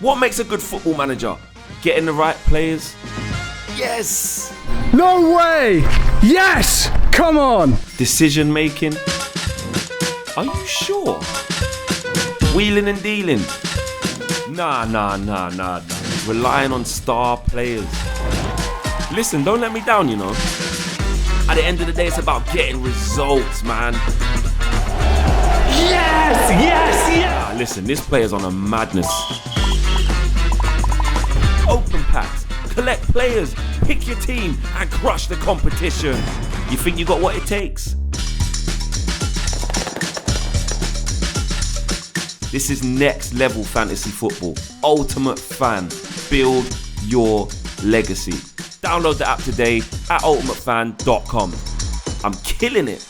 What makes a good football manager? Getting the right players? Yes! No way! Yes! Come on! Decision making? Are you sure? Wheeling and dealing? Nah. Relying on star players. Listen, don't let me down, you know. At the end of the day, it's about getting results, man. Yes! Listen, this player's on a madness. Open packs, collect players, pick your team, and crush the competition. You think you got what it takes? This is next level fantasy football. Ultimate Fan. Build your legacy. Download the app today at ultimatefan.com. I'm killing it.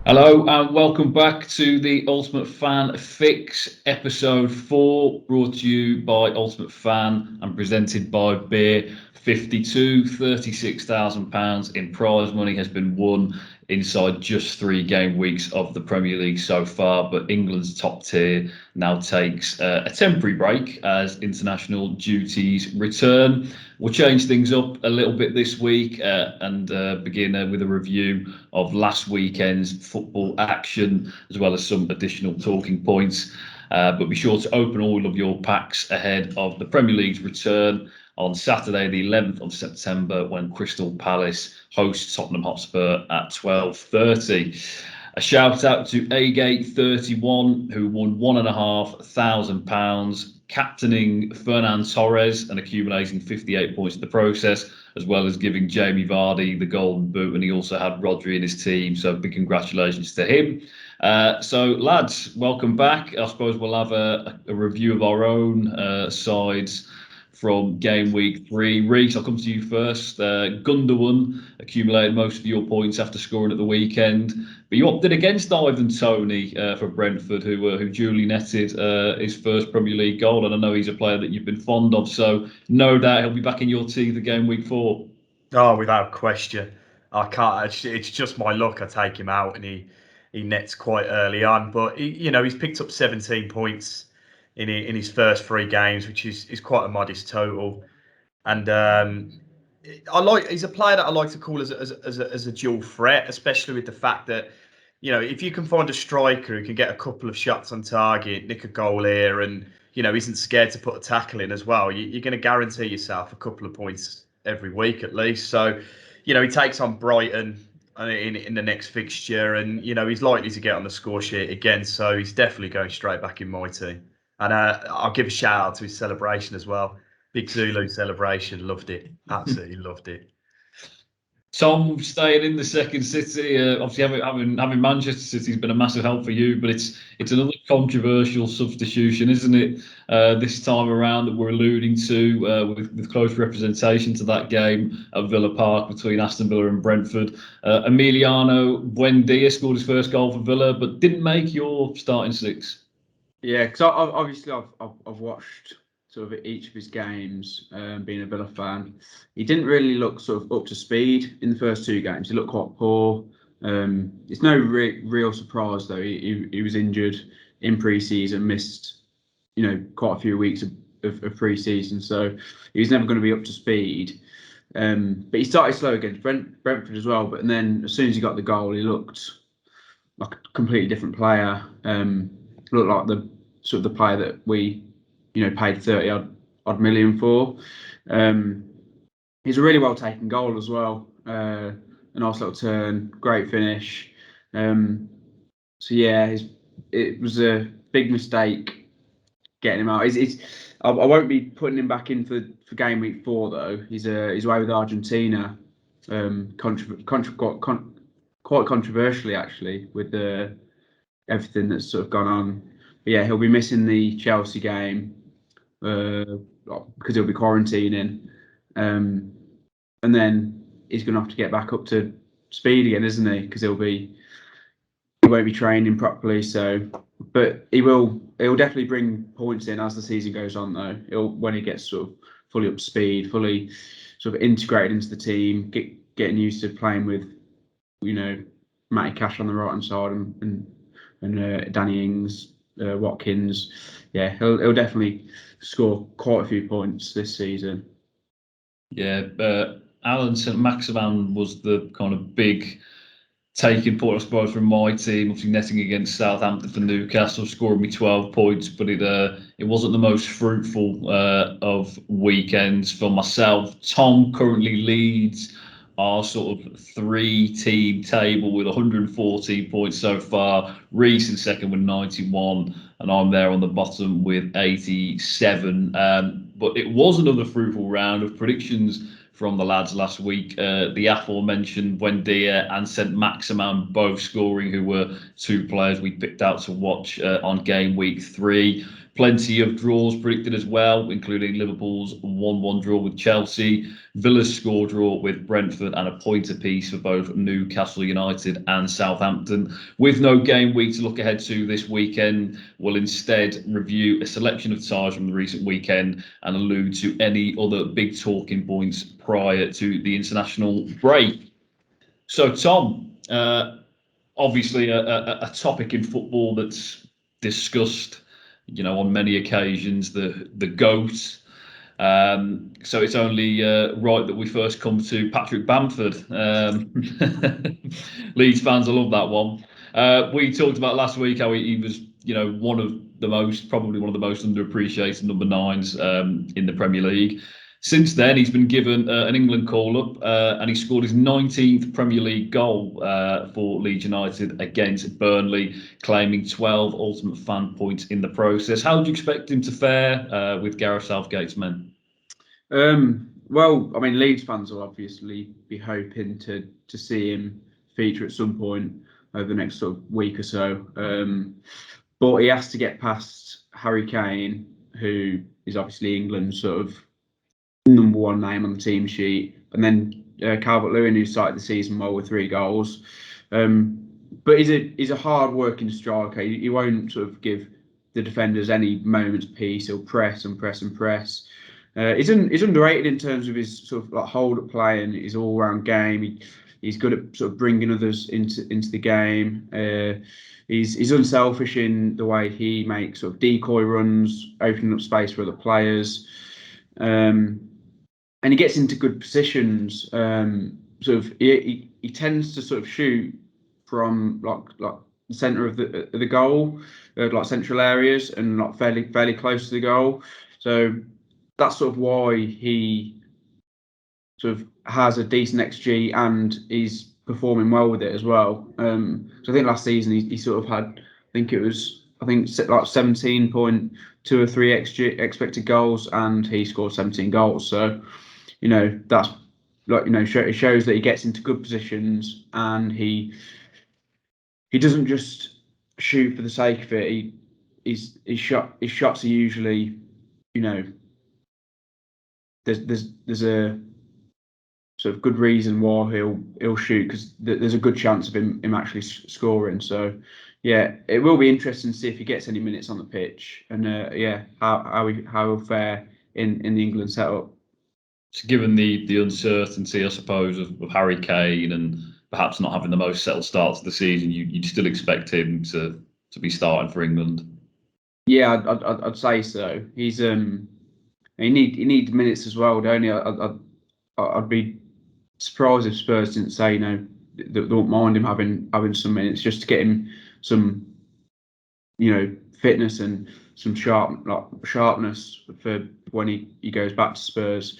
Hello and welcome back to the Ultimate Fan Fix, episode 4, brought to you by Ultimate Fan and presented by Beer. £36,000 in prize money has been won inside just 3 game weeks of the Premier League so far, but England's top tier now takes a temporary break as international duties return. We'll change things up a little bit this week and begin with a review of last weekend's football action, as well as some additional talking points. But be sure to open all of your packs ahead of the Premier League's return on Saturday, the 11th of September, when Crystal Palace hosts Tottenham Hotspur at 12:30. A shout out to Agate31, who won £1,500, captaining Fernan Torres and accumulating 58 points in the process, as well as giving Jamie Vardy the golden boot, and he also had Rodri in his team, so big congratulations to him. So lads, welcome back. I suppose we'll have a review of our own sides from game week 3. Reece, I'll come to you first. Gundogan accumulated most of your points after scoring at the weekend, but you opted against Ivan Toney for Brentford, who duly netted his first Premier League goal, and I know he's a player that you've been fond of, so no doubt he'll be back in your team for game week 4. Oh, without question. I can't. It's just my luck. I take him out, and he nets quite early on. But he's picked up 17 points in his first 3 games, which is quite a modest total. And he's a player that I like to call as a dual threat, especially with the fact that if you can find a striker who can get a couple of shots on target, nick a goal here, and isn't scared to put a tackle in as well, you're going to guarantee yourself a couple of points every week at least. So he takes on Brighton in the next fixture, and he's likely to get on the score sheet again, so he's definitely going straight back in my team. And I'll give a shout out to his celebration as well. Big Zulu celebration, loved it, absolutely loved it. Tom, staying in the second city, obviously having Manchester City has been a massive help for you, but it's another controversial substitution, isn't it? This time around that we're alluding to with close representation to that game at Villa Park between Aston Villa and Brentford. Emiliano Buendia scored his first goal for Villa, but didn't make your starting 6. Yeah, because obviously I've watched sort of each of his games, being a Villa fan. He didn't really look sort of up to speed in the first 2 games. He looked quite poor. It's no real surprise though. He was injured in pre-season, missed quite a few weeks of pre-season, so he was never going to be up to speed. But he started slow against Brentford as well. But then as soon as he got the goal, he looked like a completely different player. Looked like the player that we paid 30 odd million for. He's a really well taken goal as well. A nice little turn, great finish. So yeah, it was a big mistake getting him out. I won't be putting him back in for game week 4 though. He's away with Argentina. Quite controversially actually, with everything that's sort of gone on. But yeah, he'll be missing the Chelsea game because he'll be quarantining, and then he's going to have to get back up to speed again, isn't he? Because he won't be training properly. So, but he'll definitely bring points in as the season goes on, though. When he gets sort of fully up to speed, fully sort of integrated into the team, getting used to playing with, Matty Cash on the right hand side and Danny Ings Watkins. Yeah, he'll definitely score quite a few points this season. Yeah, Alan St. Maximin was the kind of big taking point, I suppose, from my team. Obviously, netting against Southampton for Newcastle, scoring me 12 points, but it wasn't the most fruitful of weekends for myself. Tom currently leads our sort of 3-team table with 114 points so far. Reese in second with 91, and I'm there on the bottom with 87. But it was another fruitful round of predictions from the lads last week. The aforementioned Buendia and St. Maximin both scoring, who were two players we picked out to watch on game week 3. Plenty of draws predicted as well, including Liverpool's 1-1 draw with Chelsea, Villa's score draw with Brentford, and a point apiece for both Newcastle United and Southampton. With no game week to look ahead to this weekend, we'll instead review a selection of ties from the recent weekend and allude to any other big talking points prior to the international break. So, Tom, obviously a topic in football that's discussed, on many occasions, the GOAT. So it's only right that we first come to Patrick Bamford. Leeds fans will love that one. We talked about last week how he was, probably one of the most underappreciated number 9s in the Premier League. Since then, he's been given an England call-up, and he scored his 19th Premier League goal for Leeds United against Burnley, claiming 12 Ultimate Fan points in the process. How would you expect him to fare with Gareth Southgate's men? Well, I mean, Leeds fans will obviously be hoping to see him feature at some point over the next sort of week or so. But he has to get past Harry Kane, who is obviously England's sort of number 1 name on the team sheet, and then Calvert-Lewin, who started the season well with 3 goals. But he's a hard-working striker. He won't sort of give the defenders any moment's peace. He'll press and press and press. He's underrated in terms of his sort of like hold-up play and his all-round game. He's good at sort of bringing others into the game. He's unselfish in the way he makes sort of decoy runs, opening up space for other players. And he gets into good positions. He tends to sort of shoot from like the centre of the goal, like central areas, and like fairly close to the goal. So that's sort of why he sort of has a decent XG and he's performing well with it as well. So I think last season he sort of had, I think like 17.2 or 3 XG expected goals, and he scored 17 goals. So, that's like, it shows that he gets into good positions and he doesn't just shoot for the sake of it. His shots are usually, there's a sort of good reason why he'll shoot, because there's a good chance of him actually scoring. So yeah, it will be interesting to see if he gets any minutes on the pitch, and how he'll fare in the England setup. So given the uncertainty, I suppose, of Harry Kane and perhaps not having the most settled start to the season, you'd still expect him to be starting for England? Yeah, I'd say so. He's he needs minutes as well, don't he? I'd be surprised if Spurs didn't say they won't mind him having some minutes, just to get him some fitness and some sharpness for when he goes back to Spurs.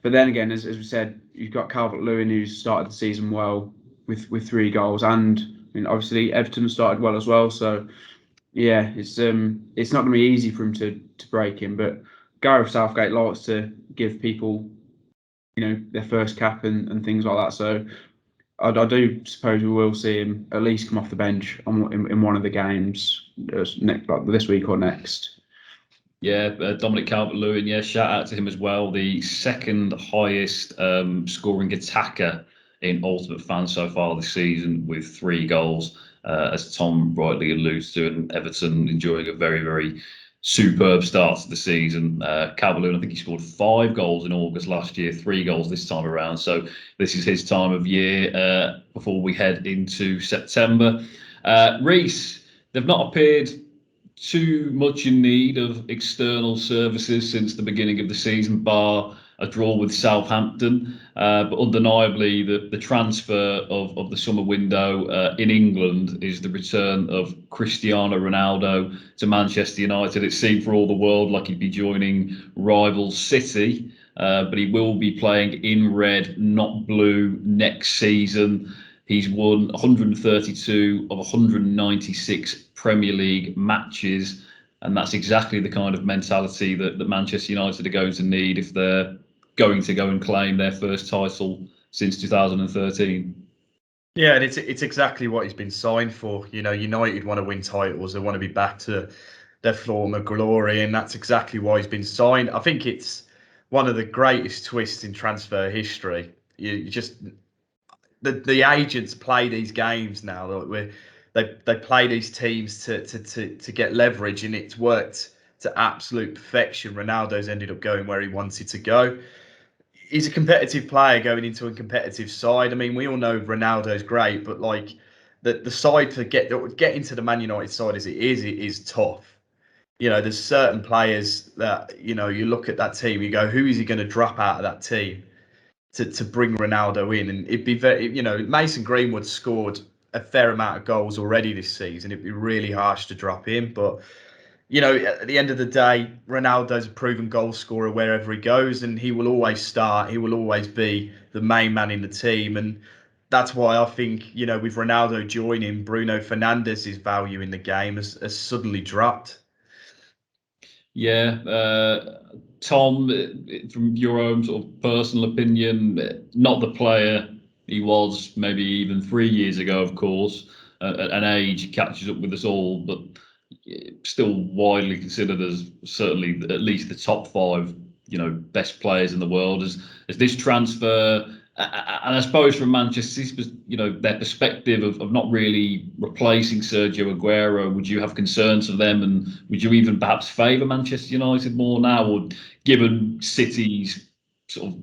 But then again, as we said, you've got Calvert-Lewin, who's started the season well with 3 goals, and obviously Everton started well as well. So yeah, it's not going to be easy for him to break him. But Gareth Southgate likes to give people their first cap and things like that. So I do suppose we will see him at least come off the bench in one of the games next, like this week or next. Yeah, Dominic Calvert-Lewin, shout out to him as well. The second highest scoring attacker in Ultimate Fan so far this season, with 3 goals, as Tom rightly alludes to, and Everton enjoying a very, very superb start to the season. Calvert-Lewin, I think he scored 5 goals in August last year, 3 goals this time around. So this is his time of year before we head into September. Reese, they've not appeared too much in need of external services since the beginning of the season, bar a draw with Southampton. But undeniably, the transfer of the summer window in England is the return of Cristiano Ronaldo to Manchester United. It seemed for all the world like he'd be joining rival City, but he will be playing in red, not blue, next season. He's won 132 of 196 Premier League matches, and that's exactly the kind of mentality that Manchester United are going to need if they're going to go and claim their first title since 2013. Yeah, and it's exactly what he's been signed for. You know, United want to win titles. They want to be back to their former glory, and that's exactly why he's been signed. I think it's one of the greatest twists in transfer history. You just the agents play these games now. Like they play these teams to get leverage, and it's worked to absolute perfection. Ronaldo's ended up going where he wanted to go. He's a competitive player going into a competitive side. I mean, we all know Ronaldo's great, but like the side to get into the Man United side as it is tough. You know, there's certain players that, you know, you look at that team, you go, who is he going to drop out of that team to bring Ronaldo in? And it'd be very, you know, Mason Greenwood scored a fair amount of goals already this season. It'd be really harsh to drop him, but you know, at the end of the day, Ronaldo's a proven goal scorer wherever he goes, and he will always start. He will always be the main man in the team, and that's why I think, you know, with Ronaldo joining, Bruno Fernandes's value in the game has suddenly dropped. Yeah, Tom, from your own sort of personal opinion, not the player he was maybe even 3 years ago, of course. An age catches up with us all, but still widely considered as certainly at least the top 5, you know, best players in the world. As this transfer, and I suppose from Manchester, you know, their perspective of not really replacing Sergio Aguero, would you have concerns of them, and would you even perhaps favour Manchester United more now, or given City's sort of,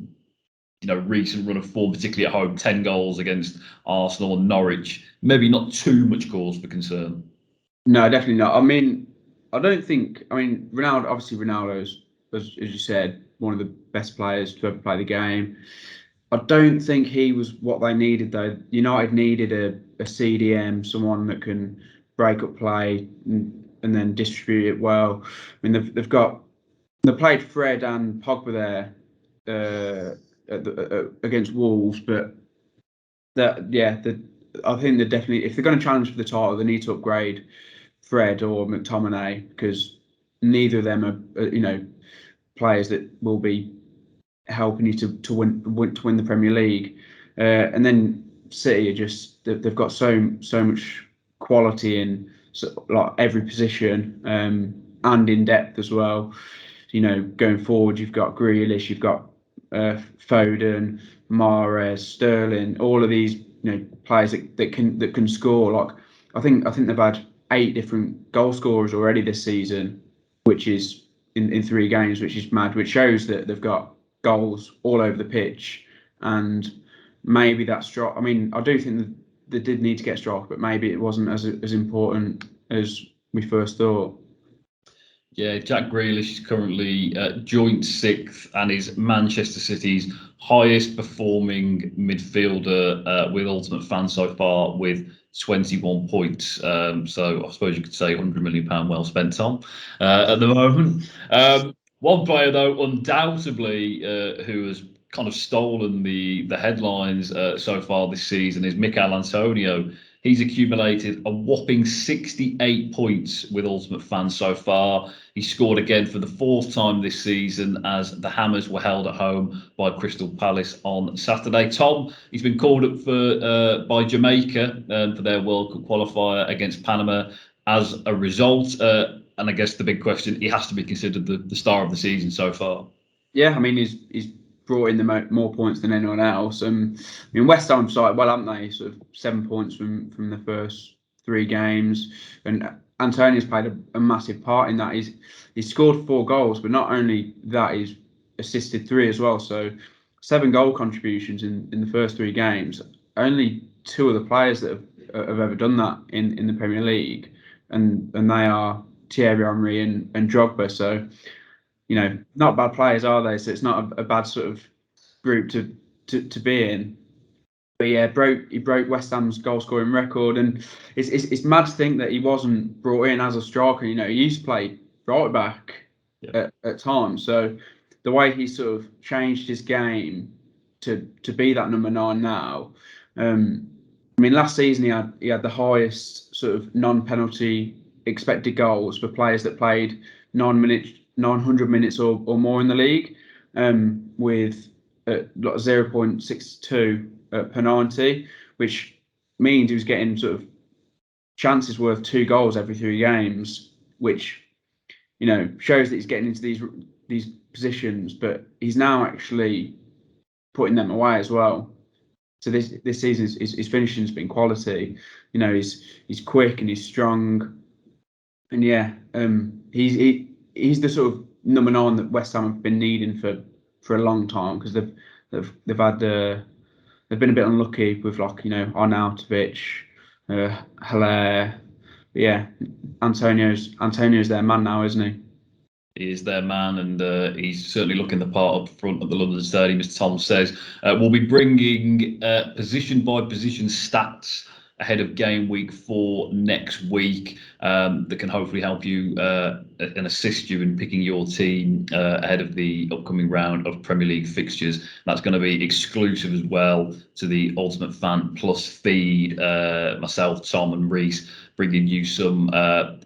you know, recent run of form, particularly at home, 10 goals against Arsenal and Norwich, maybe not too much cause for concern? No, definitely not. I mean, I don't think. I mean, Ronaldo's, as you said, one of the best players to ever play the game. I don't think he was what they needed, though. United needed a CDM, someone that can break up play and then distribute it well. I mean, they played Fred and Pogba there against Wolves, but I think they're definitely, if they're going to challenge for the title, they need to upgrade Fred or McTominay, because neither of them are, you know, players that will be helping you to win the Premier League. And then City are just, they've got so much quality in like every position, and in depth as well. You know, going forward, you've got Grealish, you've got Foden, Mahrez, Sterling, all of these, you know, players that can score. Like I think they've had 8 different goal scorers already this season, which is in 3 games, which is mad. Which shows that they've got goals all over the pitch, and maybe that Stroke. I mean, I do think that they did need to get Stroke, but maybe it wasn't as important as we first thought. Yeah, Jack Grealish is currently joint 6th and is Manchester City's highest performing midfielder with Ultimate Fan so far, with 21 points. So I suppose you could say £100 million well spent, Tom, at the moment. One player, though, undoubtedly, who has kind of stolen the headlines so far this season is Mikel Antonio. He's accumulated a whopping 68 points with Ultimate Fan so far. He scored again for the 4th time this season as the Hammers were held at home by Crystal Palace on Saturday. Tom, he's been called up by Jamaica for their World Cup qualifier against Panama as a result. And I guess the big question, he has to be considered the star of the season so far. Yeah, I mean, he's brought in the more points than anyone else. I mean, West Ham started well, haven't they? Sort of 7 points from the first 3 games, and Antonio's played a massive part in that. He's scored 4 goals, but not only that, he's assisted 3 as well. So 7 goal contributions in the first 3 games. Only 2 of the players that have ever done that in the Premier League, and they are Thierry Henry and Drogba. So, not bad players, are they? So it's not a bad sort of group to be in. But yeah, he broke West Ham's goal scoring record, and it's mad to think that he wasn't brought in as a striker. He used to play right back at times. So the way he sort of changed his game to be that number 9 now. Last season he had the highest sort of non-penalty expected goals for players that played 900 minutes or more in the league, with 0.62 per 90, which means he was getting sort of chances worth 2 goals every 3 games, which shows that he's getting into these positions, but he's now actually putting them away as well. So this season his finishing has been quality. He's quick and he's strong, and he's the sort of number 9 that West Ham have been needing for a long time, because they've been a bit unlucky with Arnautovic, Haller. Yeah, Antonio's their man now, isn't he? He is their man, and he's certainly looking the part up front at the London Stadium, as Tom says. We'll be bringing position by position stats ahead of game week 4 next week, that can hopefully help you and assist you in picking your team ahead of the upcoming round of Premier League fixtures. That's going to be exclusive as well to the Ultimate Fan Plus feed. Myself, Tom and Reese bringing you some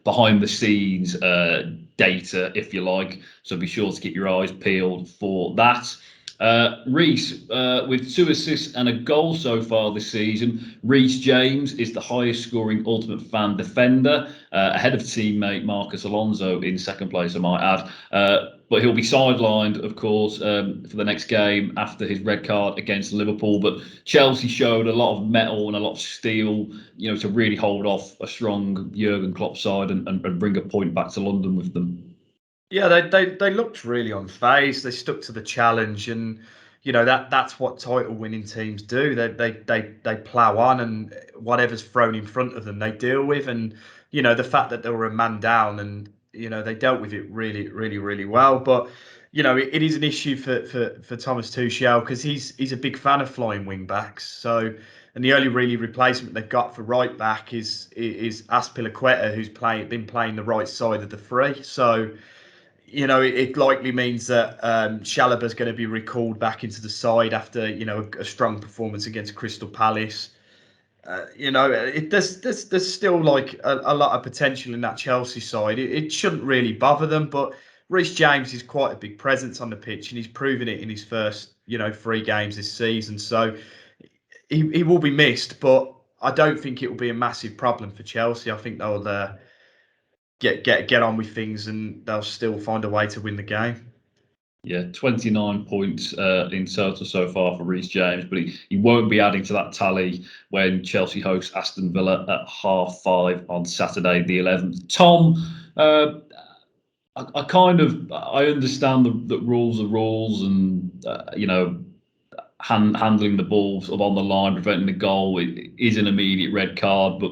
behind the scenes data, if you like. So be sure to get your eyes peeled for that. Reese, with 2 assists and a goal so far this season, Reece James is the highest scoring Ultimate Fan defender, ahead of teammate Marcus Alonso in second place, I might add. But he'll be sidelined, of course, for the next game after his red card against Liverpool. But Chelsea showed a lot of mettle and a lot of steel, to really hold off a strong Jurgen Klopp side and bring a point back to London with them. Yeah, they looked really unfazed. They stuck to the challenge, and that's what title-winning teams do. They plough on, and whatever's thrown in front of them, they deal with. And the fact that they were a man down, and they dealt with it really, really, really well. But it is an issue for Thomas Tuchel, because he's a big fan of flying wing backs. So, and the only really replacement they've got for right back is Azpilicueta, who's been playing the right side of the three. So, it likely means that Chalobah's going to be recalled back into the side after a strong performance against Crystal Palace. There's still like a lot of potential in that Chelsea side. It shouldn't really bother them, but Reece James is quite a big presence on the pitch, and he's proven it in his first 3 games this season. So he will be missed, but I don't think it will be a massive problem for Chelsea. I think they'll get on with things, and they'll still find a way to win the game. Yeah, 29 points in total so far for Reece James, but he won't be adding to that tally when Chelsea host Aston Villa at 5:30 on Saturday the 11th. Tom, I understand that rules are rules, and handling the ball sort of on the line, preventing the goal, it is an immediate red card, but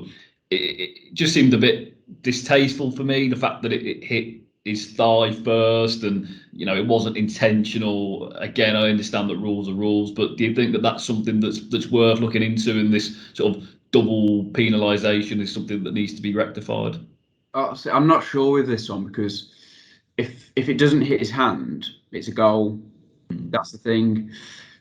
it just seemed a bit distasteful for me, the fact that it hit his thigh first, and it wasn't intentional. Again, I understand that rules are rules, but do you think that that's something that's worth looking into, and this sort of double penalisation is something that needs to be rectified? I'm not sure with this one, because if it doesn't hit his hand, it's a goal. That's the thing.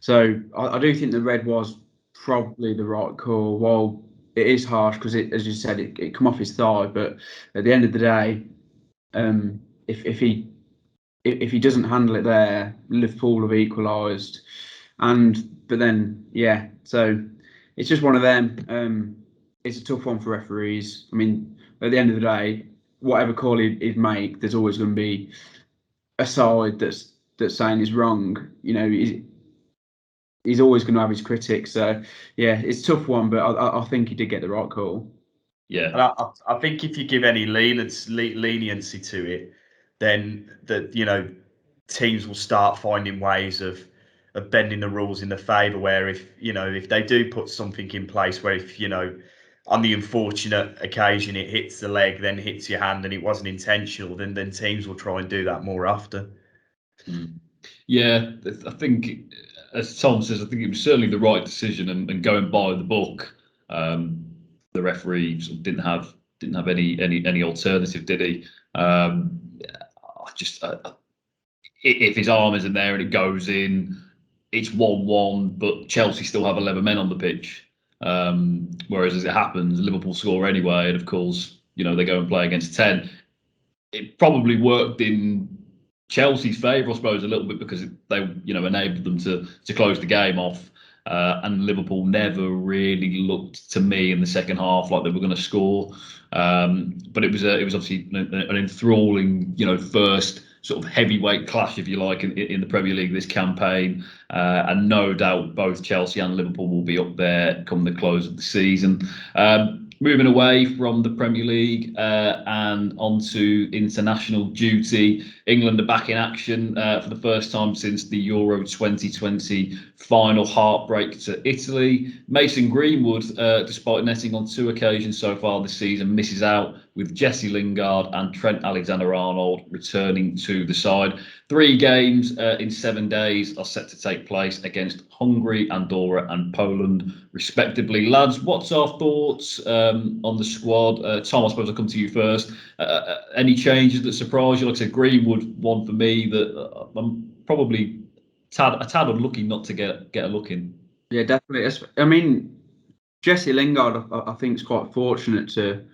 So I do think the red was probably the right call. While it is harsh, because as you said, it come off his thigh, but at the end of the day, if he doesn't handle it there, Liverpool have equalised, but then so it's just one of them. It's a tough one for referees. I mean, at the end of the day, whatever call he'd make, there's always going to be a side that's saying he's wrong. He's always going to have his critics. So it's a tough one, but I think he did get the right call. Yeah, and I think if you give any leniency to it, then teams will start finding ways of bending the rules in the favour. Where if they do put something in place where if on the unfortunate occasion it hits the leg, then hits your hand, and it wasn't intentional, then teams will try and do that more often. Yeah, I think, as Tom says, I think it was certainly the right decision, and going by the book, the referee sort of didn't have any alternative, did he? If his arm isn't there and it goes in, it's 1-1, but Chelsea still have 11 men on the pitch. Whereas, as it happens, Liverpool score anyway, and of course, they go and play against 10. It probably worked in Chelsea's favour, I suppose, a little bit, because they, enabled them to close the game off. And Liverpool never really looked to me in the second half like they were going to score. But it was obviously an enthralling, first sort of heavyweight clash, if you like, in the Premier League this campaign. And no doubt both Chelsea and Liverpool will be up there come the close of the season. Moving away from the Premier League and onto international duty, England are back in action for the first time since the Euro 2020 final heartbreak to Italy. Mason Greenwood, despite netting on 2 occasions so far this season, misses out, with Jesse Lingard and Trent Alexander-Arnold returning to the side. 3 games in 7 days are set to take place against Hungary, Andorra and Poland, respectively. Lads, what's our thoughts on the squad? Tom, I suppose I'll come to you first. Any changes that surprise you? Like I said, Greenwood, one for me that I'm probably a tad unlucky not to get a look in. Yeah, definitely. I mean, Jesse Lingard, I think, is quite fortunate to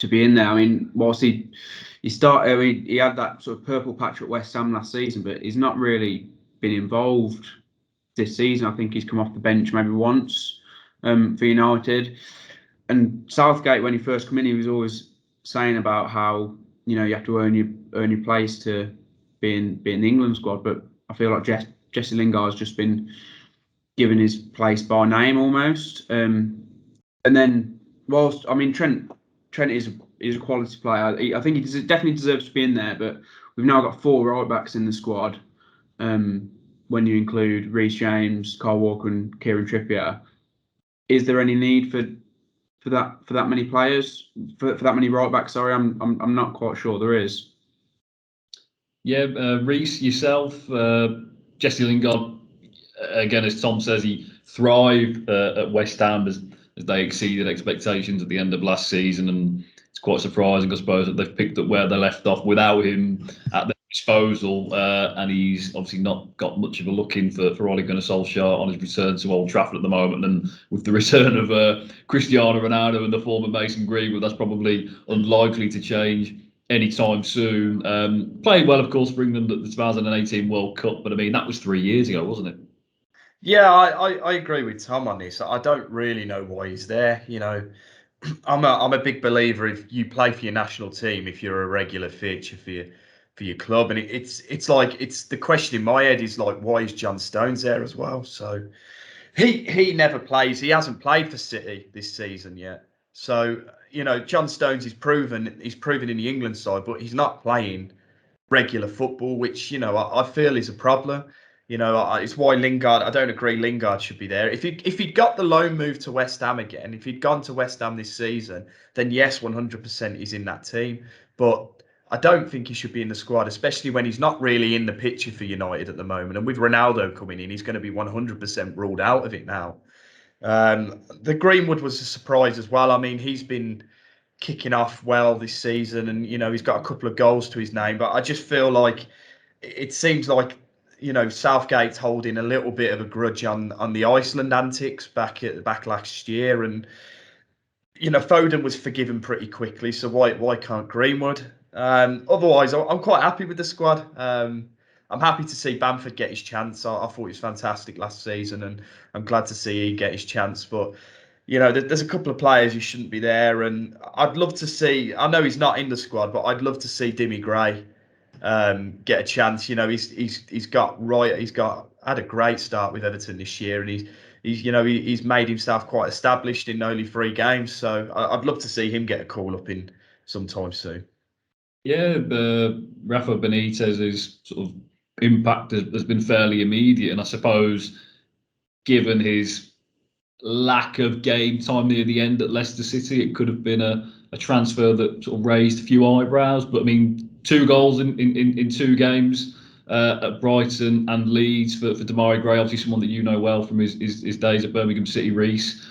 be in there. I mean, whilst he had that sort of purple patch at West Ham last season, but he's not really been involved this season. I think he's come off the bench maybe once for United. And Southgate, when he first came in, he was always saying about how you have to earn your place to be in the England squad. But I feel like Jesse Lingard's just been given his place by name almost. And then, whilst Trent is a quality player. I think he definitely deserves to be in there, but we've now got 4 right backs in the squad. When you include Reece James, Kyle Walker, and Kieran Trippier, is there any need for that many players, for that many right backs? Sorry, I'm not quite sure there is. Yeah, Reece, yourself, Jesse Lingard. Again, as Tom says, he thrived at West Ham as they exceeded expectations at the end of last season, and it's quite surprising, I suppose, that they've picked up where they left off without him at their disposal. And he's obviously not got much of a look in for Ole Gunnar Solskjaer on his return to Old Trafford at the moment. And with the return of Cristiano Ronaldo and the former Mason Greenwood, that's probably unlikely to change anytime soon. Played well, of course, for England at the 2018 World Cup, but I mean, that was 3 years ago, wasn't it? Yeah, I agree with Tom on this. I don't really know why he's there. I'm a big believer, if you play for your national team, if you're a regular feature for your club, and it's the question in my head is like, why is John Stones there as well? So he never plays. He hasn't played for City this season yet. So John Stones is proven in the England side, but he's not playing regular football, which I feel is a problem. It's why Lingard. I don't agree Lingard should be there. If he'd got the loan move to West Ham again, if he'd gone to West Ham this season, then yes, 100% he's in that team. But I don't think he should be in the squad, especially when he's not really in the picture for United at the moment. And with Ronaldo coming in, he's going to be 100% ruled out of it now. The Greenwood was a surprise as well. I mean, he's been kicking off well this season, and he's got a couple of goals to his name. But I just feel like it seems like Southgate's holding a little bit of a grudge on the Iceland antics back last year, and Foden was forgiven pretty quickly. So why can't Greenwood? Otherwise, I'm quite happy with the squad. I'm happy to see Bamford get his chance. I thought he was fantastic last season, and I'm glad to see he get his chance. But there's a couple of players who shouldn't be there, and I'd love to see. I know he's not in the squad, but I'd love to see Demi Gray get a chance. He's had a great start with Everton this year, and he's made himself quite established in only 3 games. So I'd love to see him get a call up in sometime soon. Yeah, Rafa Benitez's sort of impact has been fairly immediate, and I suppose given his lack of game time near the end at Leicester City. It could have been a transfer that sort of raised a few eyebrows. But I mean, 2 goals in 2 games at Brighton and Leeds for Demarai Gray, obviously someone that you know well from his days at Birmingham City, Reece.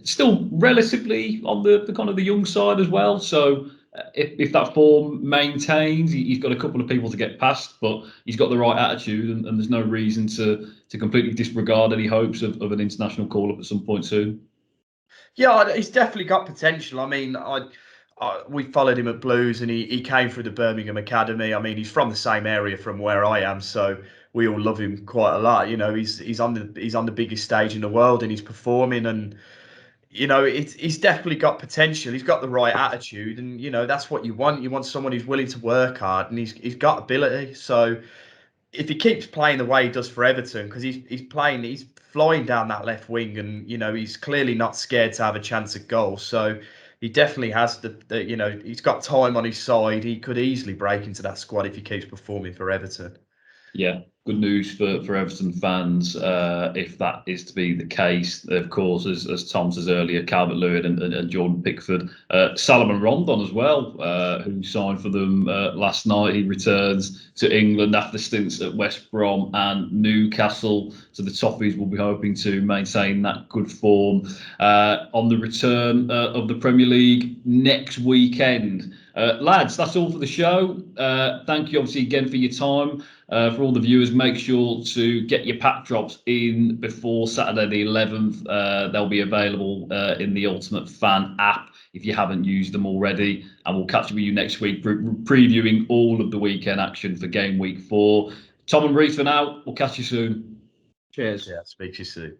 Still relatively on the kind of the young side as well. So if that form maintains, he's got a couple of people to get past, but he's got the right attitude, and there's no reason to completely disregard any hopes of an international call-up at some point soon. Yeah, he's definitely got potential. I mean, we followed him at Blues, and he came through the Birmingham Academy. I mean, he's from the same area from where I am, so we all love him quite a lot. You know, he's on the biggest stage in the world, and he's performing, and you know, he's definitely got potential. He's got the right attitude, and you know that's what you want. You want someone who's willing to work hard, and he's got ability. So if he keeps playing the way he does for Everton, because he's flying down that left wing, and you know he's clearly not scared to have a chance at goal. So he definitely has the you know, he's got time on his side. He could easily break into that squad if he keeps performing for Everton. Yeah, good news for Everton fans if that is to be the case. Of course, as Tom says earlier, Calvert-Lewin and Jordan Pickford, Salomon Rondon as well, who signed for them last night. He returns to England after stints at West Brom and Newcastle. So the Toffees will be hoping to maintain that good form on the return of the Premier League next weekend. Lads, that's all for the show. Thank you obviously again for your time. For all the viewers, make sure to get your pack drops in before Saturday the 11th. They'll be available in the Ultimate Fan app if you haven't used them already. And we'll catch up with you next week, previewing all of the weekend action for game week 4. Tom and Reece for now. We'll catch you soon. Cheers. Yeah, speak to you soon.